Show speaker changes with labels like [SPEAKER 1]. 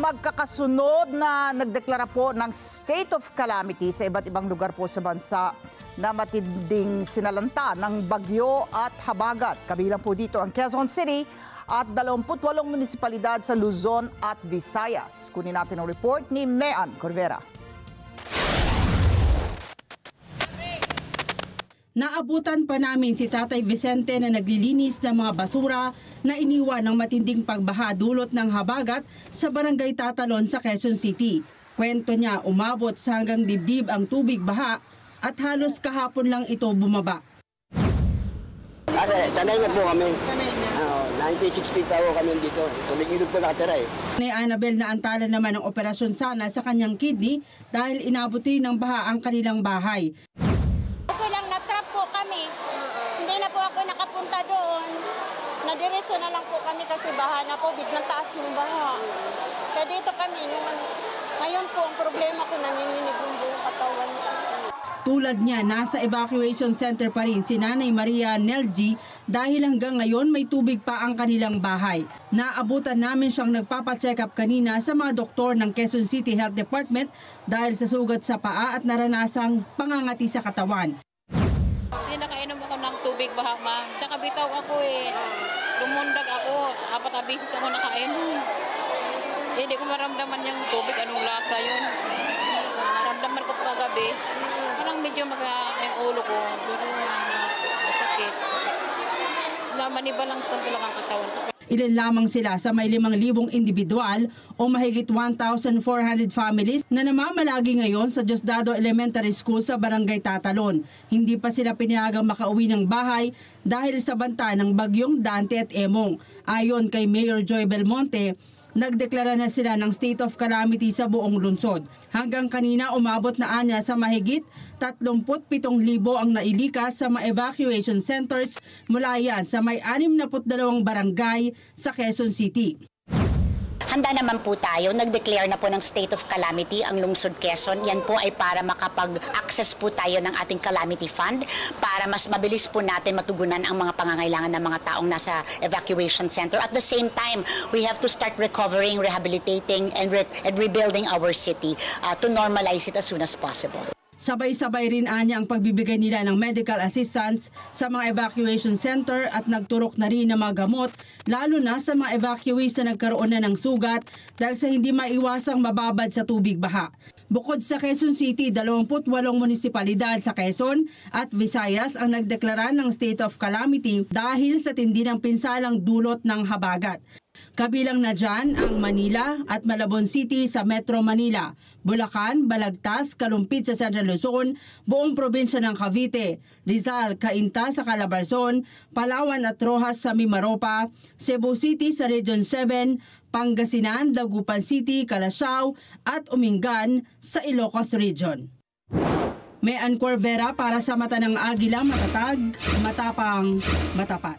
[SPEAKER 1] magkakasunod na nagdeklara po ng state of calamity sa iba't ibang lugar po sa bansa na matinding sinalanta ng bagyo at habagat. Kabilang po dito ang Quezon City at 28 munisipalidad sa Luzon at Visayas. Kunin natin ang report ni Mean Corvera.
[SPEAKER 2] Naabutan pa namin si Tatay Vicente na naglilinis ng mga basura na iniwan ng matinding pagbaha dulot ng habagat sa Barangay Tatalon sa Quezon City. Kwento niya, umabot sa hanggang dibdib ang tubig baha at halos kahapon lang ito bumaba.
[SPEAKER 3] Sanay na po kami. 1960 tawo kami dito. Tulig-ilog po nakatira eh.
[SPEAKER 2] Ni Annabel na antala naman ang operasyon sana sa kanyang kidney dahil inabuti ng baha ang kanilang bahay.
[SPEAKER 4] Hindi na po ako nakapunta doon. Nadiretso na lang po kami kasi baha na po. Biglang taas yung baha. Kaya dito kami. Ngayon po, ang problema ko, nanginginig yung buong katawan.
[SPEAKER 2] Tulad niya, nasa evacuation center pa rin si Nanay Maria Nelgi dahil hanggang ngayon may tubig pa ang kanilang bahay. Naabutan namin siyang nagpapacheck up kanina sa mga doktor ng Quezon City Health Department dahil sa sugat sa paa at naranasang pangangati sa katawan.
[SPEAKER 5] Hindi nakainom ako ng tubig baha, ma'am. Nakabitaw ako eh. Lumundag ako. 4 beses ako nakainom. Hindi ko maramdaman yung tubig. Anong lasa yun? Naramdaman ko kagabi. Parang medyo yung ulo ko. Pero masakit. Maniba lang talagang katawan ko.
[SPEAKER 2] Ilan lamang sila sa may 5,000 individual o mahigit 1,400 families na namamalagi ngayon sa Diosdado Elementary School sa Barangay Tatalon. Hindi pa sila pinayagang makauwi ng bahay dahil sa banta ng bagyong Dante at Emong. Ayon kay Mayor Joy Belmonte, nagdeklara na sila ng state of calamity sa buong lungsod. Hanggang kanina umabot na anya sa mahigit 37,000 ang nailikas sa mga evacuation centers mula yan sa may 62 barangay sa Quezon City.
[SPEAKER 6] Handa naman po tayo, nag-declare na po ng state of calamity ang lungsod Quezon. Yan po ay para makapag-access po tayo ng ating calamity fund para mas mabilis po natin matugunan ang mga pangangailangan ng mga taong nasa evacuation center. At the same time, we have to start recovering, rehabilitating, and rebuilding our city to normalize it as soon as possible.
[SPEAKER 2] Sabay-sabay rin anya ang pagbibigay nila ng medical assistance sa mga evacuation center at nagturok na rin ng mga gamot lalo na sa mga evacuees na nagkaroon na ng sugat dahil sa hindi maiwasang mababad sa tubig baha. Bukod sa Quezon City, 28 munisipalidad sa Quezon at Visayas ang nagdeklara ng state of calamity dahil sa tindi ng pinsalang dulot ng habagat. Kabilang na dyan ang Manila at Malabon City sa Metro Manila, Bulacan, Balagtas, Kalumpit sa Central Luzon, buong probinsya ng Cavite, Rizal, Cainta sa Calabarzon, Palawan at Rojas sa Mimaropa, Cebu City sa Region 7, Pangasinan, Dagupan City, Calasiao at Umingan sa Ilocos Region. Mean Corvera para sa Mata ng Agila, matatag, matapang, matapat.